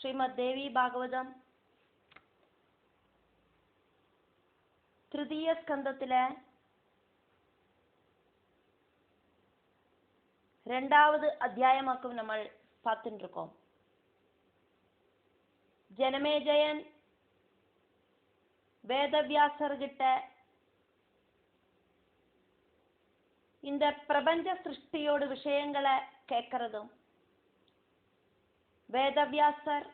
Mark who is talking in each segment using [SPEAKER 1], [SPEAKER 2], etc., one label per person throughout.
[SPEAKER 1] श्रीमद् देवी भागवतम तृतीय स्कंदत्तिले ரெண்டாவது அத்தியாயமாக்கும் நம்ம பார்த்துட்டு இருக்கோம். ஜனமேஜயன் வேதவியாசர்கிட்ட இந்த பிரபஞ்ச சிருஷ்டியோட விஷயங்களை கேட்கறதும், வேதவியாசர்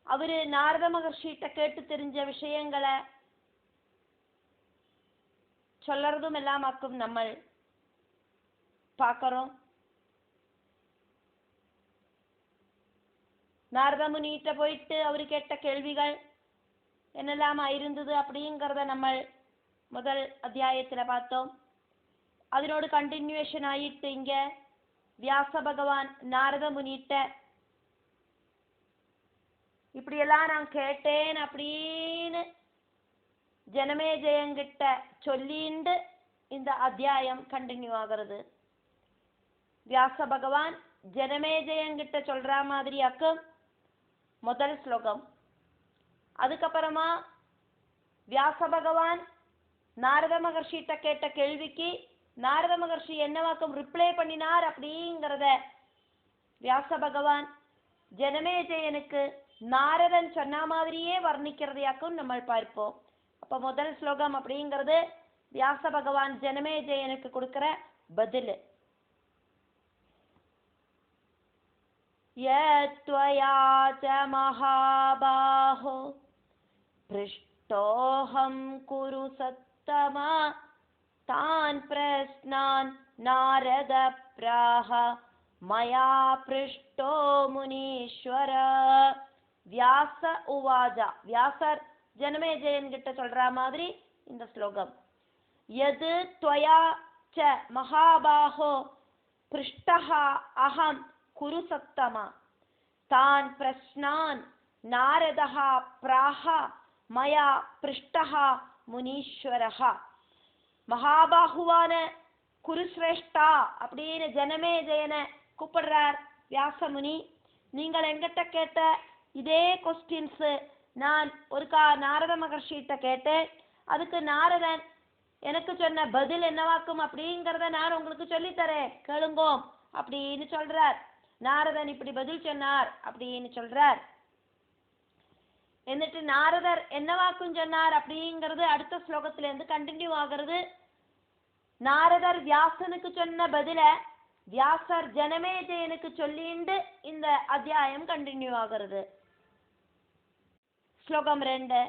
[SPEAKER 1] அவரு நாரத மகர்ஷிட்ட கேட்டு தெரிஞ்ச விஷயங்களை சொல்லறதும் எல்லாமாக்கும் நம்ம பார்க்கிறோம். நாரத முனிகிட்ட போயிட்டு அவரு கேட்ட கேள்விகள் என்னெல்லாமா இருந்தது அப்படிங்கிறத நம்ம முதல் அத்தியாயத்துல பார்த்தோம். அதனோட கண்டினியூஷன் ஆயிட்டு இங்க வியாச பகவான் நாரத முனிகிட்ட இப்படியெல்லாம் நான் கேட்டேன் அப்படின்னு ஜனமேஜயங்கிட்ட சொல்லிண்டு இந்த அத்தியாயம் கண்டினியூ ஆகிறது. வியாச பகவான் ஜனமேஜயங்கிட்ட சொல்ற மாதிரியாக்கும் முதல் ஸ்லோகம். அதுக்கப்புறமா வியாச பகவான் நாரத மகர்ஷிட்ட கேட்ட கேள்விக்கு நாரத மகர்ஷி என்னவாக்கும் ரிப்ளை பண்ணினார் அப்படிங்கிறத வியாச பகவான் ஜனமேஜயனுக்கு நாரதன் சொன்ன மாதிரியே வர்ணிக்கிறதையாக்கும் நம்ம பார்ப்போம். அப்ப முதல் ஸ்லோகம் அப்படிங்கிறது வியாச பகவான் ஜனமேஜயனுக்கு கொடுக்கிற பதில். யத்வயா ச மகாபாஹோ ப்ருஷ்டோஹம் குரு சத்தமா தான் பிரஸ்னான் நாரத ப்ராஹ மயா ப்ருஷ்டோ முனீஸ்வர. வியாச உவாஜா, வியாசர் ஜனமேஜயன் கிட்ட சொல்ற மாதிரி இந்த ஸ்லோகம். யது த்வயா ச மகாபாஹோ ப்ருஷ்டஹ அஹம் குரு சத்தமா தான் பிரஸ்னான் நாரதஹ ப்ராஹ மயா ப்ருஷ்டஹ முனீஸ்வரஹ. மகாபாகுவான குருஸ்ரேஷ்டா அப்படின்னு ஜனமேஜயனை கூப்பிடுறார் வியாசமுனி. நீங்கள் எங்கிட்ட கேட்ட இதே கொஸ்டின்ஸ் நான் ஒருக்கா நாரத மகர்ஷிட்ட கேட்டேன். அதுக்கு நாரதன் எனக்கு சொன்ன பதில் என்னவாக்கும் அப்படிங்கிறத நான் உங்களுக்கு சொல்லித்தரேன், கேளுங்கோ அப்படின்னு சொல்றார். நாரதன் இப்படி பதில் சொன்னார் அப்படின்னு சொல்றார். എന്നിട്ട് நாரதர் என்னவாக்கும் சொன்னார் அப்படிங்கிறது அடுத்த ஸ்லோகத்துல இருந்து கண்டினியூ ஆகிறது. நாரதர் வியாசனுக்கு சொன்ன பதில வியாசர் ஜனமேஜயனுக்கு சொல்லிண்டு இந்த அத்தியாயம் கண்டினியூ ஆகிறது. ஸ்லோகம் 2.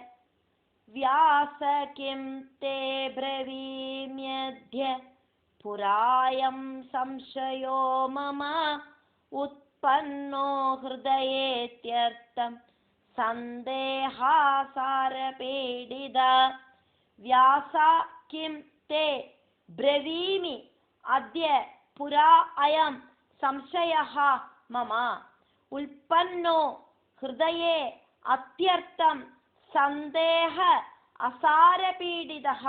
[SPEAKER 1] வியாச கிம் தே ப்ரவீம்யத்ய புராயம் சம்சயோ மம உத்பன்னோ ஹிருதயேத்யர்த்தம் சந்தேஹாசார பீடித. வியாசா கிம் தே ப்ரவீமி அத்ய புரா அயம் சம்சயः மம உல்பன்னோ ஹிருதயே அத்யர்த்தம் சந்தேக அசார பீடிதः.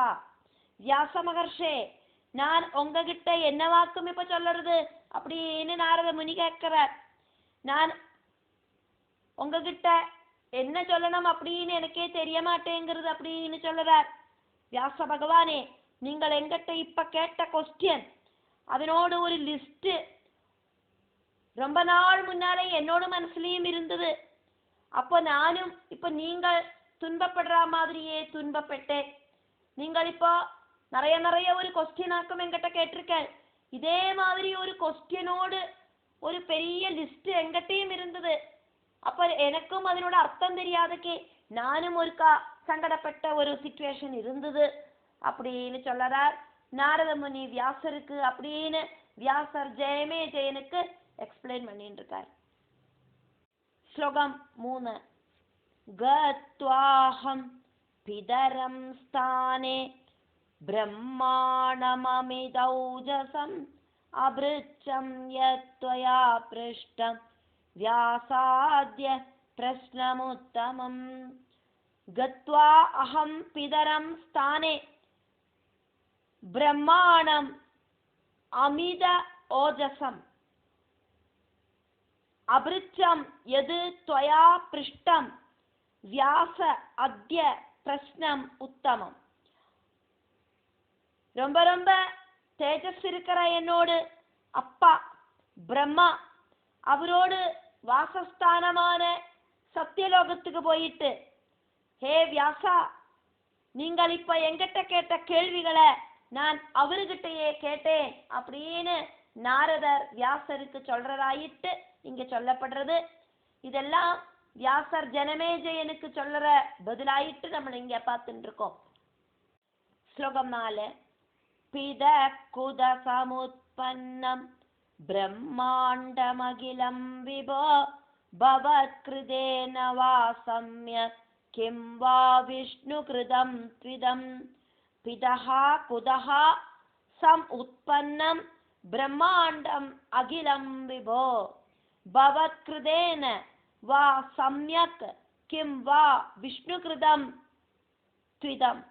[SPEAKER 1] வியாச மகர்ஷே, நான் உங்ககிட்ட என்னவாக்கும் இப்ப சொல்றது அப்படின்னு நாரத முனி கேட்கிறார். நான் உங்ககிட்ட என்ன சொல்லணும் அப்படின்னு எனக்கே தெரிய மாட்டேங்கிறது அப்படின்னு சொல்லுறார். வியாச பகவானே, நீங்கள் எங்கிட்ட இப்ப கேட்ட கொஸ்டின் அதனோட ஒரு லிஸ்ட் ரொம்ப நாள் முன்னாலே என்னோட மனசுலயும் இருந்தது. அப்போ நானும் இப்ப நீங்கள் துன்பப்படுற மாதிரியே துன்பப்பட்டேன். நீங்கள் இப்போ நிறைய ஒரு கொஸ்டின் ஆக்கும் என்கிட்ட கேட்டிருக்கேன். இதே மாதிரி ஒரு கொஸ்டினோடு ஒரு பெரிய லிஸ்ட் எங்கிட்டையும் இருந்தது. அப்ப எனக்கும் அதனோட அர்த்தம் தெரியாதக்கு நானும் ஒருக்கா சங்கடப்பட்ட ஒரு சிச்சுவேஷன் இருந்தது அப்படின்னு சொல்லறார் நாரத முனி வியாசருக்கு. அப்படின்னு வியாசர் ஜனமேஜயனுக்கு எக்ஸ்பிளைன் பண்ணிட்டு இருக்கார். ஸ்லோகம் 3. கத்வாஹம் பிதரம் ஸ்தானே பிரம்மாணமமிதௌஜசம் அப்ருச்சம் யத்வயா ப்ருஷ்டம் வியாசாத்ய பிரஸ்னமுத்தமம். கத்வா அஹம் பிதரம் ஸ்தானே பிரம்மாணம் அமித ஓஜசம் அபிருச்சம் எது त्वया பிருஷ்டம் வியாச அத்ய பிரஸ்னம் உத்தமம். ரொம்ப ரொம்ப தேஜஸ் இருக்கிற என்னோடு அப்பா பிரம்மா அவரோடு வாசஸ்தானமான சத்தியலோகத்துக்கு போயிட்டு, ஹே வியாசா, நீங்கள் இப்ப எங்கிட்ட கேட்ட கேள்விகளை நான் அவர்கிட்டயே கேட்டேன் அப்படின்னு நாரதர் வியாசருக்கு சொல்றதாயிட்டு இங்க சொல்லப்படுறது. இதெல்லாம் வியாசர் ஜனமேஜயனுக்கு சொல்ற பதிலாயிட்டு நம்ம இங்க பார்த்துட்டு இருக்கோம். ஸ்லோகம் 4. பித குத சமுத்பன்னம் பிரம்மாண்டமகிலம் விபோ பவத்கிருதேன வா சம்யக் கிம் வா விஷ்ணு கிருதம் த்விதம். பிதஹா குதஹா சம் உத்பன்னம் பிரம்மாண்டம் அகிலம் விபோ பவத்கிருதேன வா சம்யக் கிம் வா விஷ்ணு கிருதம் த்விதம்.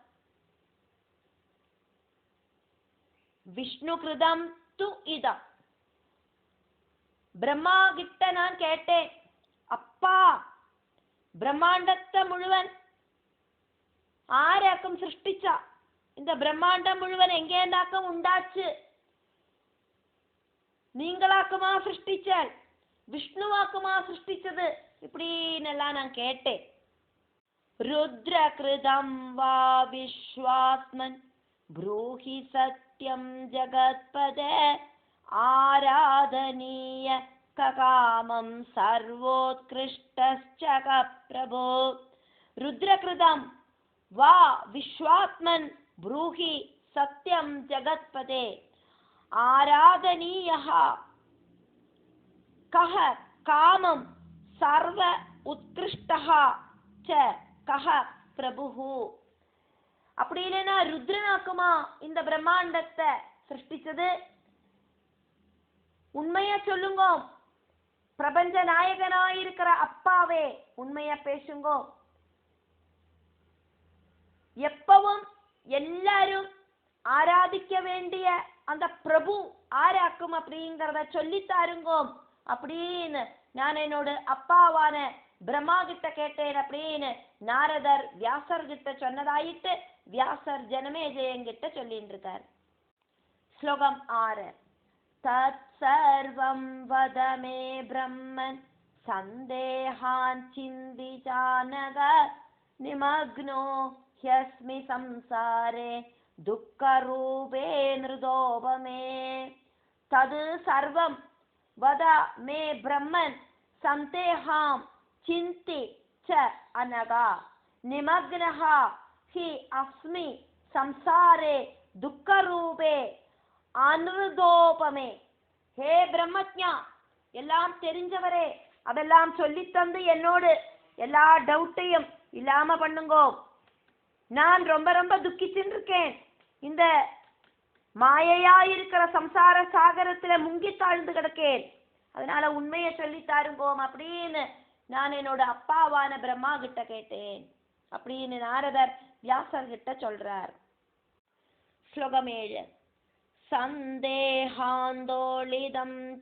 [SPEAKER 1] விஷ்ணு கிருதம் து இதம். பிரம்மா கிட்ட நான் கேட்டேன், அப்பா பிரம்மாண்டத்தை முழுவன் ആരാക്കും സൃഷ്ടിച്ച? இந்த பிரம்மாண்டம் முழுவன் எங்கேந்தாக்கம் உண்டாச்சு? நீங்களாக்குமா சிருஷ்டிச்சால்? விஷ்ணுவாக்குமா சிருஷ்டிச்சது? இப்படின்னெல்லாம் நான் கேட்டேன். ருத்ர கிருதம் வா விஸ்வாத்மன் ப்ரூஹி சத்யம் ஜகத்பதே ஆராதனீய ககாமம் சர்வோத்கிருஷ்டஸ்சக பிரபோ. ருத்ரகிருதம் வா விஸ்வாத்மன் ப்ரூஹி சத்யம் ஜகத்பதே ஆராதனீயः கஹ காமம் சர்வ உத்கிருஷ்டः ச கஹ பிரபுஹு. அப்படி இல்லைன்னா ருத்ரனாக்குமா இந்த பிரம்மாண்டத்தை சிருஷ்டிச்சது? உண்மைய சொல்லுங்க, பிரபஞ்ச நாயகனாயிருக்கிற அப்பாவே உண்மைய பேசுங்க. எப்பவும் எல்லாரும் ஆராதிக்க வேண்டிய அந்த பிரபு ஆராக்கும் அப்படிங்கிறத சொல்லித்தாருங்கோ அப்படின்னு நான் என்னோட அப்பாவான பிரம்மா கிட்ட கேட்டேன் அப்படின்னு நாரதர் வியாசர் கிட்ட சொன்னதாயிட்டு வியாசர் ஜனமேஜயங்கிட்ட சொல்லிட்டு இருக்கார். ஸ்லோகம் 6. தத் சர்வம் வத மே பிரம்மன் சந்தேஹான் சிந்தி ஜானக நிமக்னோ ஹ்யஸ்மி சம்சாரே துக்கரூபே நிருதோபமே. தது சர்வம் வத மே பிரம்மன் சந்தேஹாம் சிந்தி ச அனகா நிமக்னஹ ஹி அஸ்மி சம்சாரே துக்கரூபே அனுருதோபமே. ஹே பிரம்மஜ்ஞா, எல்லாம் தெரிஞ்சவரே, அதெல்லாம் சொல்லித்தந்து என்னோடு எல்லா டவுட்டையும் இல்லாம பண்ணுங்கோ. நான் ரொம்ப ரொம்ப துக்கிச்சுட்டு இருக்கேன். இந்த மாயையா இருக்கிற சம்சார சாகரத்துல முங்கி தாழ்ந்து கிடக்கேன். அதனால உண்மையை சொல்லித்தாருங்கோம் அப்படின்னு நான் என்னோட அப்பாவான பிரம்மா கிட்ட கேட்டேன் அப்படின்னு நாரதர் வியாசர் கிட்ட சொல்றார். ஸ்லோகம் 7. சந்தேஹாந்தோளிதம்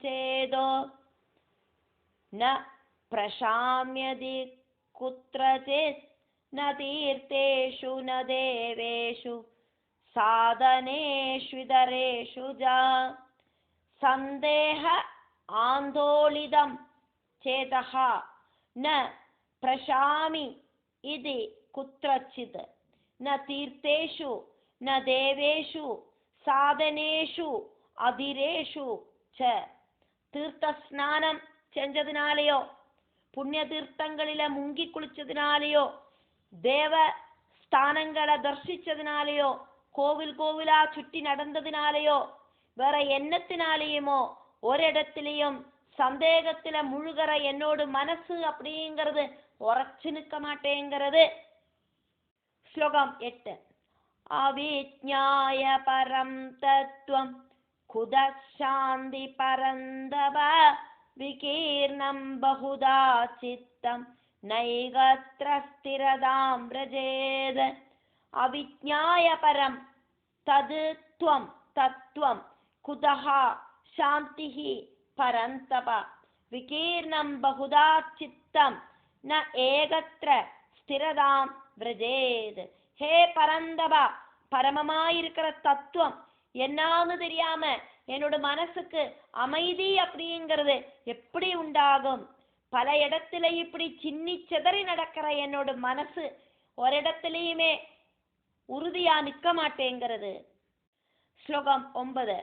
[SPEAKER 1] சேதோ ந பிரசாம்யதி குத்ரசித் ந தீர்த்தேஷு ந தேவேஷு சாதனேஷ்விதரேஷு ஜா. சந்தேஹ ஆந்தோளிதம் சேதஹ ந பிரசாமி இதி குத்ரசித் ந தீர்த்தேஷு ந தேவேஷு சாதனேஷு அதிரேஷு ச. தீர்த்த ஸ்நானம் செஞ்சதுனாலேயோ, புண்ணிய தீர்த்தங்களில முங்கி குளிச்சதுனாலேயோ, தேவ ஸ்தானங்களை தரிசிச்சதுனாலேயோ, கோவில் கோவிலா சுற்றி நடந்ததுனாலேயோ, வேற எண்ணத்தினாலேயுமோ ஒரு இடத்திலையும் சந்தேகத்துல முழுகிற என்னோட மனசு அப்படிங்கிறது உரைச்சு நிற்க மாட்டேங்கிறது. ஸ்லோகம் 8. அவிஜ்ஞாய பரம் தத்துவம் குதசாந்தி பரந்தவ விகீர்ணம் பகுதா சித்தம் நைகத்ர ஸ்திரதாம் பிரஜேத. அவிஜ்ஞாய பரம் தத்துவம் தத்துவம் குதஹ சாந்திஹி பரந்தவ விகீர்ணம் பகுதா சித்தம் ந ஏகத்ர ஸ்திரதாம் விரஜேத். ஹே பரந்தபா, பரமமாயிருக்கிற தத்துவம் என்னான்னு தெரியாம என்னோட மனசுக்கு அமைதி அப்படிங்கிறது எப்படி உண்டாகும்? பல இடத்துல இப்படி சின்னி சிதறி நடக்கிற என்னோட மனசு ஒரு இடத்துலயுமே உறுதியா நிற்க மாட்டேங்கிறது. ஸ்லோகம் 9.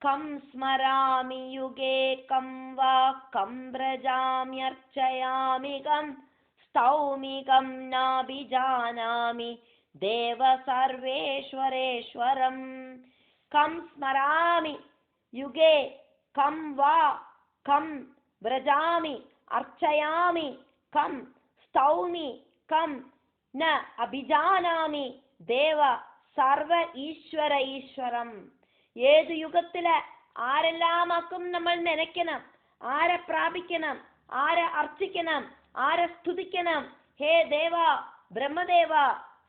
[SPEAKER 1] கம் ஸ்மராமி யுகே கம் வா கம் பிரஜாம்யர்ச்சயாமி கம் ஸ்தௌமி கம் நாபிஜானாமி தேவ சர்வேஸ்வரேஸ்வரம். கம் ஸ்மராமி யுகே கம் வா கம் பிரஜாமி அர்ச்சயாமி கம் ஸ்தௌமி கம் ந அபிஜானாமி தேவ சர்வ ஈஸ்வர ஈஸ்வரம். ഏത് യുഗത്തില് ആരെല്ലാമാക്കും നമ്മൾ നനയ്ക്കണം, ആരെ പ്രാപിക്കണം, ആരെ അർച്ചിക്കണം, ആരെ സ്തുതിക്കണം. ഹേ ദേവ ബ്രഹ്മദേവ,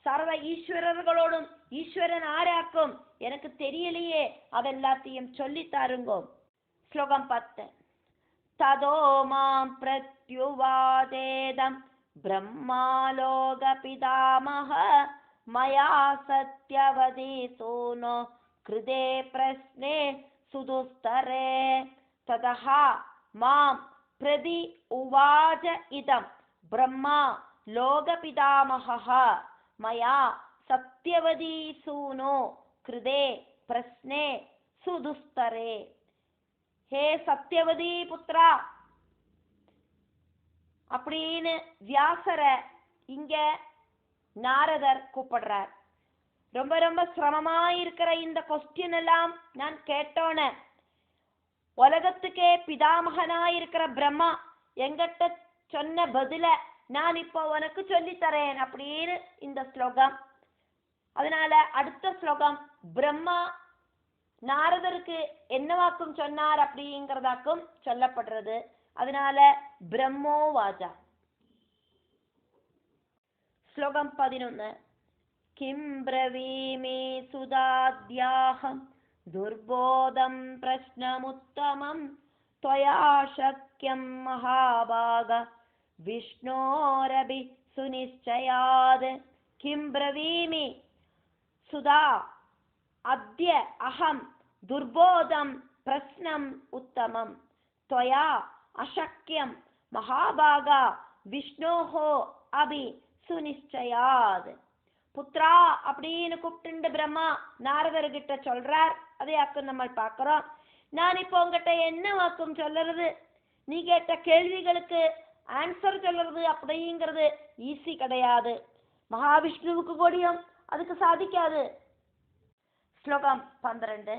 [SPEAKER 1] സർവ ഈശ്വരர்களோடும் ஈஸ்வரன் ஆராக்கும் எனக்கு தெரியலையே, அதெல்லாத்தையும் சொல்லித்தாருங்கோ. ஸ்லோகம் 10. ததோ மாம் பிரத்யுவாதேதம் பிரம்மாலோக பிதாமஹ மயா சத்யவதீதூனோ கிருதே பிரஸ்னே சுதுஸ்தரே. ததஹ மாம் பிரதி உவாச இதம் பிரம்மா லோகபிதாமஹः மயா சத்யவதீசூனோ கிருதே பிரஸ்னே சுதுஸ்தரே. ஹே சத்யவதி புத்ரா அப்படின்னு வியாசர இங்க நாரதர் கூப்பிடுறார். ரொம்ப ரொம்ப சிரமமாயிருக்கிற இந்த கொஸ்டின் எல்லாம் நான் கேட்டோன உலகத்துக்கே பிதாமகனாயிருக்கிற பிரம்மா எங்கிட்ட சொன்ன பதில நான் இப்போ உனக்கு சொல்லித்தரேன் அப்படின்னு இந்த ஸ்லோகம். அதனால அடுத்த ஸ்லோகம் பிரம்மா நாரதருக்கு என்னவாக்கும் சொன்னார் அப்படிங்கிறதாக்கும் சொல்லப்படுறது. அதனால பிரம்மோ வாஜா. ஸ்லோகம் 11. கிம் பிரவீமி சுதாத்யாஹம் துர்போதம் பிரஷ்னமுத்தமம் त्वया शक्यं महाभाग विष्णोरभि सुनिश्चयात्. किं ब्रवीमि सुधा अद्य अहं दुर्बोधं प्रश्नम् उत्तमं त्वया अशक्यं महाभागा विष्णोः अभि सुनिश्चयात्. புத்ரா அப்படின்னு கூப்பிட்டு பிரம்மா நாரதர்கிட்ட சொல்றார். அதே அக்கம் நம்ம பார்க்கிறோம். நான் இப்போ உங்ககிட்ட என்ன வாக்கும் சொல்லுறது, நீ கேட்ட கேள்விகளுக்கு ஆன்சர் சொல்லுறது அப்படிங்கிறது ஈஸி கிடையாது. மகாவிஷ்ணுவுக்கு கூடியும் அதுக்கு சாதிக்காது. ஸ்லோகம் 12.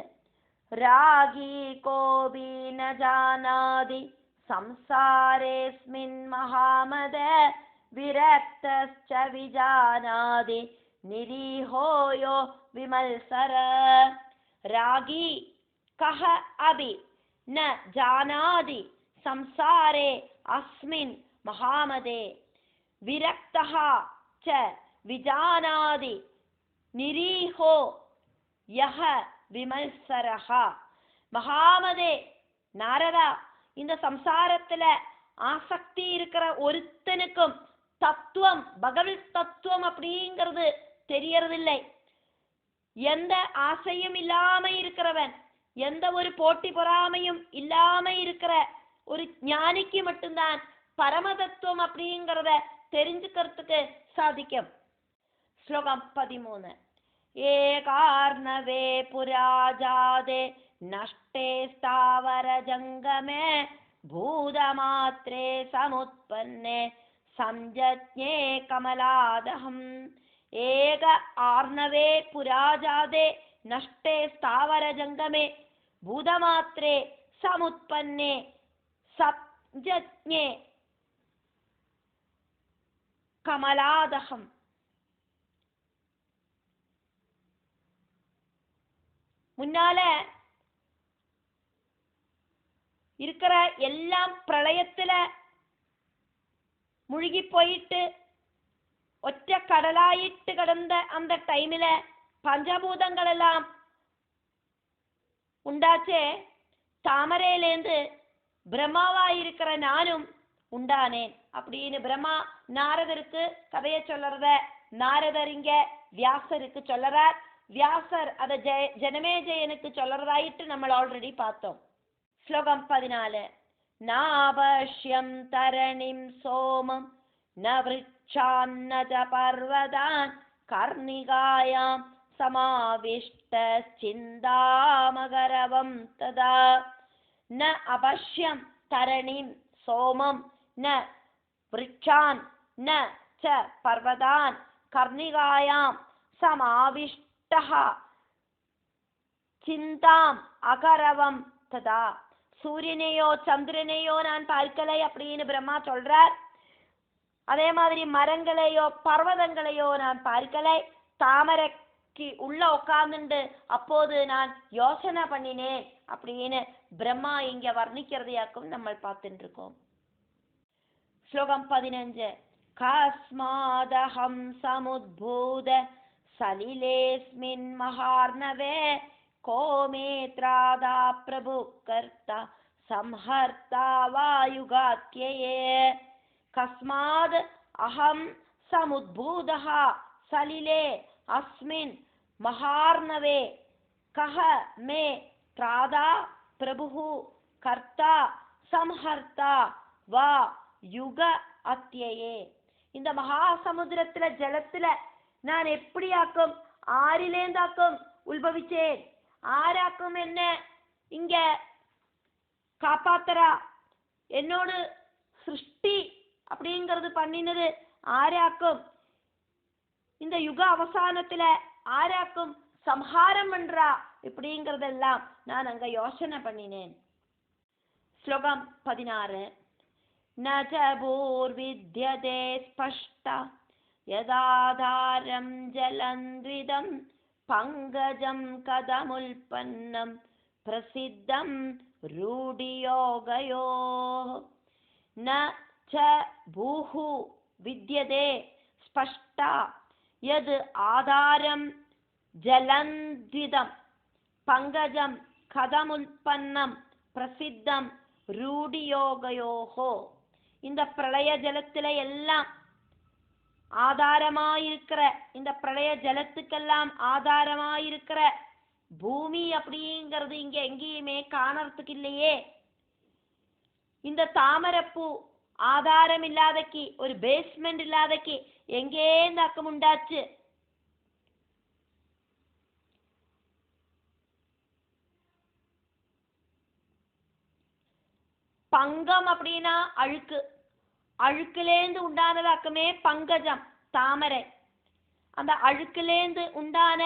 [SPEAKER 1] ராகி கோபி ந ஜானாதி சம்சாரேஸ்மின் மகாமத விரக்தஸ்ச விஜானாதி நிரீஹோயோ விமல்சர. ராகி கஹ அபி ந ஜானாதி சம்சாரே அஸ்மின் மகாமதே விரக்தஹ ச விஜானாதி நிரீஹோ யஹ விமல்சரஹ. மகாமதே நாரதா, இந்த சம்சாரத்துல ஆசக்தி இருக்கிற ஒருத்தனுக்கும் தத்துவம் பகவத் தத்துவம் அப்படிங்கிறது தெரியறதில்லை. எந்த ஆசையும் இல்லாம இருக்கிறவன், எந்த ஒரு போட்டி பொறாமையும் இல்லாம இருக்கிற ஒரு ஞானிக்கு மட்டும்தான் பரமதத்துவம் அப்படிங்கிறத தெரிஞ்சுக்கிறதுக்கு சாதிக்கும். ஸ்லோகம் 13. ஏகார்ணவே புராஜாதே நஷ்டே ஸ்தாவர ஜங்கமே பூதமாத்ரே சமுத்பன்னே சம்ஜத்ஞே கமலாதஹம். ஏக ஆர்ணவே புராஜாதே நஷ்டே ஸ்தாவர ஜங்கமே பூதமாத்ரே சமுத்பன்னே சம்ஜத்ஞே கமலாதஹம். முன்னால இருக்கிற எல்லாம் பிரளயத்துல முழுகி போயிட்டு ஒற்ற கடலாயிட்டு கிடந்த அந்த டைமில பஞ்சபூதங்கள் எல்லாம் உண்டாச்சே. தாமரையிலேந்து பிரம்மாவா இருக்கிற நானும் உண்டானேன் அப்படின்னு பிரம்மா நாரதருக்கு கதையை சொல்றத நாரதர் இங்க வியாசருக்கு சொல்லறார். வியாசர் அதை ஜனமேஜயனுக்கு சொல்லறதாயிட்டு நம்ம ஆல்ரெடி பார்த்தோம். ஸ்லோகம் 14. நாபஷ்யம் தரணிம் சோமம் ந விருட்சான் ந ச பர்வதான் கர்ணிகாயாம் சமாவிஷ்ட சிந்தாமகரவம் ததா ந அபஷ்யம் தரணிம் சோமம் ந விருட்சான் ந ச பர்வதான் கர்ணிகாயாம் சமாவிஷ்டஹ சிந்தாம் அகரவம் ததா. சூரியனையோ சந்திரனையோ நான் பார்க்கலை அப்படின்னு பிரம்மா சொல்றார். அதே மாதிரி மரங்களையோ பர்வதங்களையோ நான் பார்க்கலை, தாமரைக்கு உள்ள உட்கார்ந்துண்டு அப்போது நான் யோசனை பண்ணினேன் அப்படின்னு பிரம்மா இங்க வர்ணிக்கிறதையாக்கும் நம்ம பார்த்துட்டு இருக்கோம். ஸ்லோகம் 15. கஸ்மாதஹம் சமுத்பூத சலிலேஸ்மின் மகார்ணவே கோமேத்ராதா பிரபு கர்த்தா சம்ஹர்த்தா வாயுகாத்யயே. கஸ்மாத் அஹம் சமுத்பூதஹ சலிலே அஸ்மின் மகார்ணவே கஹ மே த்ராதா பிரபு கர்த்தா சம்ஹர்த்தா வா யுக அத்யயே. இந்த மகாசமுத்திரத்துல ஜலத்துல நான் எப்படியாக்கும் ஆறிலேந்தாக்கும் உத்பவிச்சேன், ஆராக்கும் என்ன இங்க காப்பாத்தரா, என்னோடு சிருஷ்டி அப்படிங்கிறது பண்ணினது ஆராக்கும், இந்த யுக அவசானத்துல ஆராக்கும் சம்ஹாரம் பண்றா இப்படிங்கிறதெல்லாம் நான் அங்க யோசனை பண்ணினேன். ஸ்லோகம் 16. ந ச பூர்வித்யதே ஸ்பஷ்டா யதாதாரம் ஜலந்த்விதம் பங்கஜம் கதமுல்பன்னம் பிரசித்தம் ரூடியோகயோ. ந ச பூஹு வித்யதே ஸ்பஷ்டா யத் ஆதாரம் ஜலந்த்விதம் பங்கஜம் கதமுல்பன்னம் பிரசித்தம் ரூடியோகயோஹோ. இந்த பிரளய ஜலத்தில எல்லாம் ஆதாரமாயிருக்கிற, இந்த பிரளய ஜலத்துக்கெல்லாம் ஆதாரமாயிருக்கிற பூமி அப்படிங்கிறது இங்க எங்கேயுமே காணறதுக்கு இல்லையே. இந்த தாமரப்பூ ஆதாரம் இல்லாதக்கு, ஒரு பேஸ்மெண்ட் இல்லாதக்கு எங்கே தாக்கம் உண்டாச்சு? பங்கம் அப்படின்னா அழுக்கு, அழுக்குலேந்து உண்டானதாக்குமே பங்கஜம் தாமரை. அந்த அழுக்குலேந்து உண்டான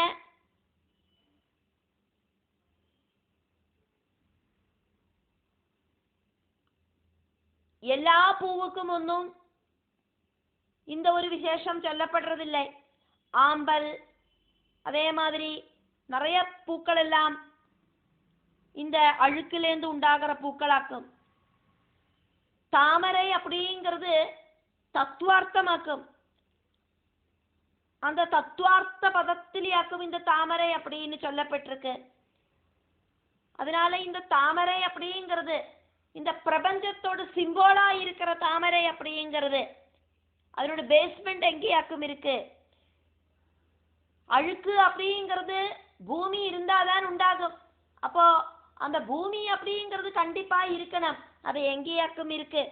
[SPEAKER 1] எல்லா பூவுக்கும் ஒன்றும் இந்த ஒரு விசேஷம் சொல்லப்படுறதில்லை. ஆம்பல் அதே மாதிரி நிறைய பூக்கள் எல்லாம் இந்த அழுக்குலேந்து உண்டாகிற பூக்களாக்கும். தாமரை அப்படிங்கிறது தத்துவார்த்தமாக்கும், அந்த தத்துவார்த்த பதத்திலேயாக்கும் இந்த தாமரை அப்படின்னு சொல்லப்பட்டிருக்கு. அதனால இந்த தாமரை அப்படிங்கிறது இந்த பிரபஞ்சத்தோட சிம்போலா இருக்கிற தாமரை அப்படிங்கிறது அதனோட பேஸ்மெண்ட் எங்கேயாக்கும் இருக்கு. அழுக்கு அப்படிங்கிறது பூமி இருந்தாதான் உண்டாகும். அப்போ அந்த பூமி அப்படிங்கிறது கண்டிப்பா இருக்கணும், அது எங்கேயாக்கும் இருக்கு.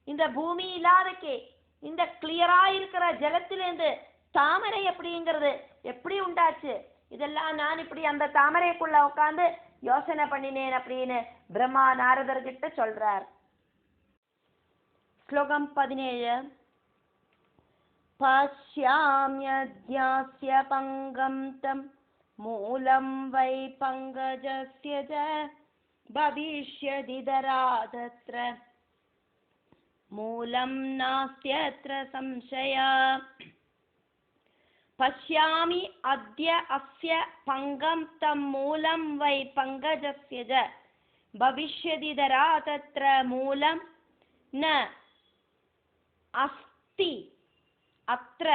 [SPEAKER 1] இந்த பூமி இல்லாதக்கே இந்த கிளியரா இருக்கிற ஜலத்திலேருந்து தாமரை அப்படிங்கிறது எப்படி உண்டாச்சு? இதெல்லாம் நான் இப்படி அந்த தாமரைக்குள்ள உட்காந்து யோசனை பண்ணினேன் அப்படின்னு பிரம்மா நாரதர்கிட்ட சொல்றார். ஸ்லோகம் 17. பஷ்யாம்யத்யாஸ்ய பங்கம் தம் மூலம் வை பங்கஜஸ்ய ஜ பவிஷ்யதிதராதத்ர மூலம் நாஸ்த்யத்ர சம்சயா. பஷ்யாமி அத்ய அஸ்ய பங்கம் தம் மூலம் வை பங்கஜஸ்ய ஜ பவிஷ்யதிதராதத்ர மூலம் ந அஸ்தி அத்ர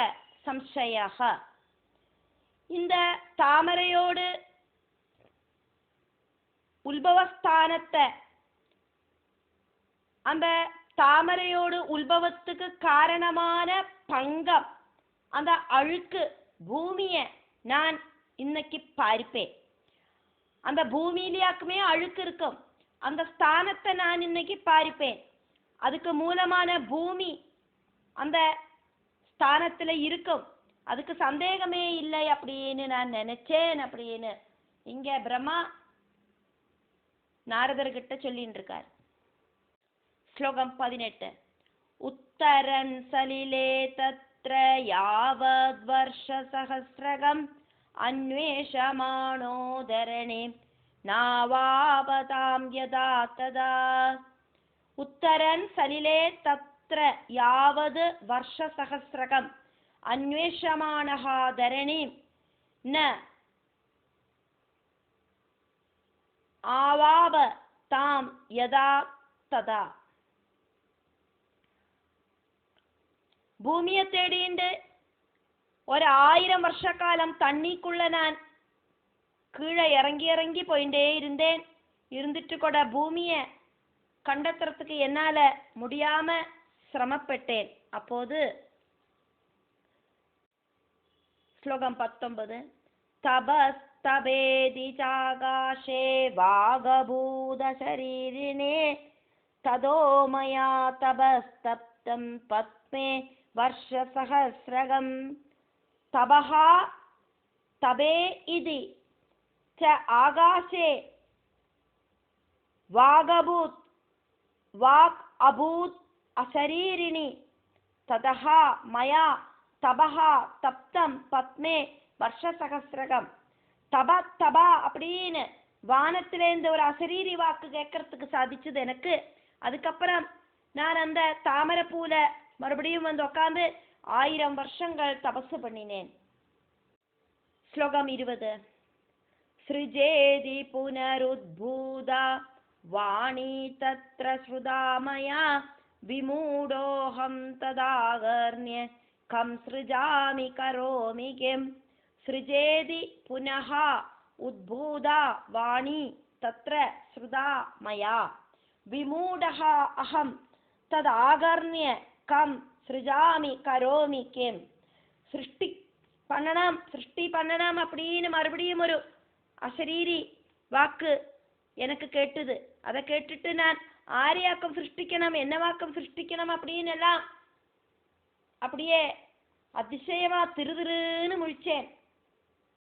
[SPEAKER 1] சம்சயः. இந்த தாமரையோடு உல்பவஸ்தானத்தை அந்த தாமரையோடு உல்பவத்துக்கு காரணமான பங்கம், அந்த அழுக்கு பூமியை நான் இன்னைக்கு பார்ப்பேன். அந்த பூமியிலேயாக்குமே அழுக்கு இருக்கும், அந்த ஸ்தானத்தை நான் இன்னைக்கு பார்ப்பேன். அதுக்கு மூலமான பூமி அந்த ஸ்தானத்துல இருக்கும், அதுக்கு சந்தேகமே இல்லை அப்படின்னு நான் நினைச்சேன் அப்படின்னு இங்க பிரம்மா நாரதர்கிட்ட சொல்லிட்டு இருக்கார். ஸ்லோகம் 18. உத்தரன் சலிலே தத்ர யாவத் வர்ஷ சஹஸ்ரகம் அன்வேஷமானோ தரணே நாவாபதாம் யதா ததா. உத்தரன் சலிலே தத்ர யாவது வர்ஷ சஹஸ்ரகம் அன்வேஷமானஹ தரணீம் ந ஆவாப தாம் யதா ததா. பூமியை தேடிண்டு 1000 வருஷக்காலம் தண்ணிக்குள்ள நான் கீழே இறங்கி போயிட்டே இருந்துட்டு கூட பூமியை கண்டத்துறதுக்கு என்னால முடியாம சிரமப்பட்டேன். அப்போது ஸ்லோகம் 19. தபஸ்தபேதி சாகாஷே வாகபூத சரீரிணே ததோ மயா தபஸ்தப்தம் பத்மே வர்ஷ சஹஸ்ரகம். தபஹா தபே இதி ச ஆகாஷே வாகபூத் வாக் அபூத் அசரீரிணி ததஹா மயா தபஹா தப்தம் பத்மே வருஷ சகசிரகம். தபா அப்படின்னு வானத்திலேருந்து ஒரு அசரீரி வாக்கு கேட்கறதுக்கு சாதிச்சது எனக்கு. அதுக்கப்புறம் நான் அந்த தாமரைப்பூல மறுபடியும் வந்து உட்காந்து 1000 வருஷங்கள் தபசு பண்ணினேன். ஸ்லோகம் 20. ஸ்ருஜேதி புனருத்பூதா வாணி தத்ர ஸ்ருதாமயா விமூடோஹம் ததாகர்ண்ய கம் ஸ்ருஜாமி கரோமி கிம். ஸ்ருஜேதி புனஹ உத்பூதா வாணி தத்ர ஸ்ருதா மயா விமூடஹ அஹம் ததாகர்ண்ய கம் ஸ்ருஜாமி கரோமி கிம். சிருஷ்டி பண்ணணும் அப்படின்னு மறுபடியும் ஒரு அசரீரி வாக்கு எனக்கு கேட்டுது. அதை கேட்டுட்டு நான் ஆரியாக்கம் சிருஷ்டிக்கணும், என்ன வாக்கம் சிருஷ்டிக்கணும் அப்படின்னு எல்லாம் அப்படியே அதிசயமா திருன்னு முழிச்சேன்.